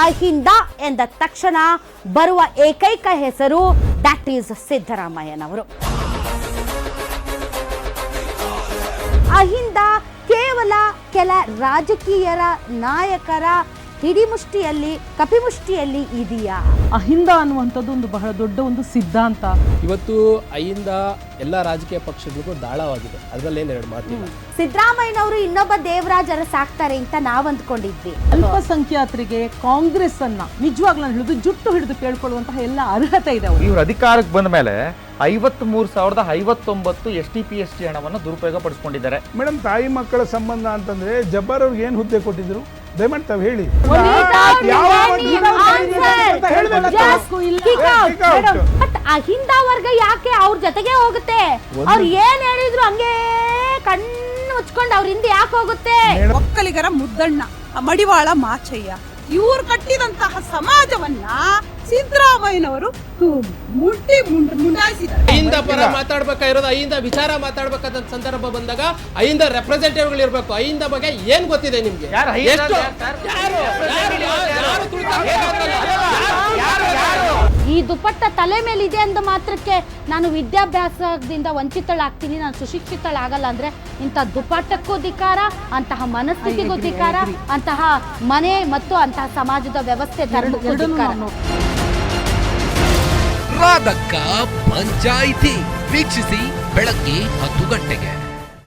ಅಹಿಂದ ಎಂದ ತಕ್ಷಣ ಬರುವ ಏಕೈಕ ಹೆಸರು ದಟ್ ಈಸ್ ಸಿದ್ದರಾಮಯ್ಯನವರು. ಅಹಿಂದ ಕೇವಲ ಕೆಲ ರಾಜಕೀಯರ ನಾಯಕರ ಹಿಡಿಮುಷ್ಟಿಯಲ್ಲಿ ಕಪಿಮುಷ್ಟಿಯಲ್ಲಿ ಇದೆಯಾ? ಅಹಿಂದ ಅನ್ನುವಂಥದ್ದು ಒಂದು ಬಹಳ ದೊಡ್ಡ ಒಂದು ಸಿದ್ಧಾಂತ. ಇವತ್ತು ಅಹಿಂದ ಎಲ್ಲ ರಾಜಕೀಯ ಪಕ್ಷಗಳಿಗೂ ದಾಳವಾಗಿದೆ, ಅದರಲ್ಲೇನು ಎರಡು ಮಾತಿಲ್ಲ. ಸಿದ್ದರಾಮಯ್ಯನವರು ಇನ್ನೊಬ್ಬ ದೇವರಾಜ್ ಸಾಕ್ತಾರೆ ಅಂತ ನಾವ್ ಅಂದ್ಕೊಂಡಿದ್ವಿ. ಅಲ್ಪಸಂಖ್ಯಾತರಿಗೆ ಕಾಂಗ್ರೆಸ್ ಅನ್ನ ನಿಜವಾಗ್ಲೂ ಹಿಡಿದು ಜುಟ್ಟು ಹಿಡಿದು ಕೇಳ್ಕೊಳ್ಳುವಂತಹ ಎಲ್ಲ ಅರ್ಹತೆ ಇದೆ. ಇವ್ರು ಅಧಿಕಾರಕ್ಕೆ ಬಂದ ಮೇಲೆ 53,059 ST/PST ಹಣವನ್ನು ದುರುಪಯೋಗ ಪಡಿಸ್ಕೊಂಡಿದ್ದಾರೆ. ಮೇಡಮ್, ತಾಯಿ ಮಕ್ಕಳ ಸಂಬಂಧ ಅಂತಂದ್ರೆ ಜಬ್ಬಾರ್ ಅವ್ರಿಗೆ ಏನು ಹುದ್ದೆ ಕೊಟ್ಟಿದ್ರು ದಯಮಾಡಿ ತಾವು ಹೇಳಿ. ಅಹಿಂದ ವರ್ಗ ಯಾಕೆ ಅವ್ರ ಜೊತೆಗೆ ಹೋಗುತ್ತೆ? ಅವ್ರು ಏನ್ ಹೇಳಿದ್ರು ಹಂಗೆ ಕಣ್ಣು ಮುಚ್ಕೊಂಡು ಅವ್ರ ಹಿಂದೆ ಯಾಕೆ ಹೋಗುತ್ತೆ? ಒಕ್ಕಲಿಗರ ಮುದ್ದಣ್ಣ ಮಡಿವಾಳ ಮಾಚಯ್ಯ ಇವ್ರು ಕಟ್ಟಿದಂತಹ ಸಮಾಜವನ್ನ ಸಿದ್ದರಾಮಯ್ಯನವರು ಮುಂಡಾಯಿಸಿದ್ದಾರೆ. ಅಹಿಂದ ಪರ ಮಾತಾಡ್ಬೇಕಾಗಿರೋದು, ಅಹಿಂದ ವಿಚಾರ ಮಾತಾಡ್ಬೇಕಾದ ಸಂದರ್ಭ ಬಂದಾಗ ಅಹಿಂದ ರೆಪ್ರೆಸೆಂಟೇಟಿವ್ಗಳು ಇರಬೇಕು. ಅಹಿಂದ ಬಗ್ಗೆ ಏನ್ ಗೊತ್ತಿದೆ ನಿಮ್ಗೆ? ಈ ದುಪ್ಪಟ್ಟ ತಲೆ ಮೇಲಿದೆ ಅಂದ ಮಾತ್ರಕ್ಕೆ ನಾನು ವಿದ್ಯಾಭ್ಯಾಸದಿಂದ ವಂಚಿತಳಾಗ್ತೀನಿ, ನಾನು ಸುಶಿಕ್ಷಿತಳಾಗಲ್ಲ ಅಂದ್ರೆ ಇಂಥ ದುಪ್ಪಟ್ಟಕ್ಕೂ ಧಿಕ್ಕಾರ, ಅಂತಹ ಮನಸ್ಥಿತಿಗೂ ಧಿಕ್ಕಾರ, ಅಂತಹ ಮನೆ ಮತ್ತು ಅಂತಹ ಸಮಾಜದ ವ್ಯವಸ್ಥೆ ರಾಧಕ್ಕ ಪಂಚಾಯಿತಿ ವೀಕ್ಷಿಸಿ ಬೆಳಗ್ಗೆ 10 ಗಂಟೆಗೆ.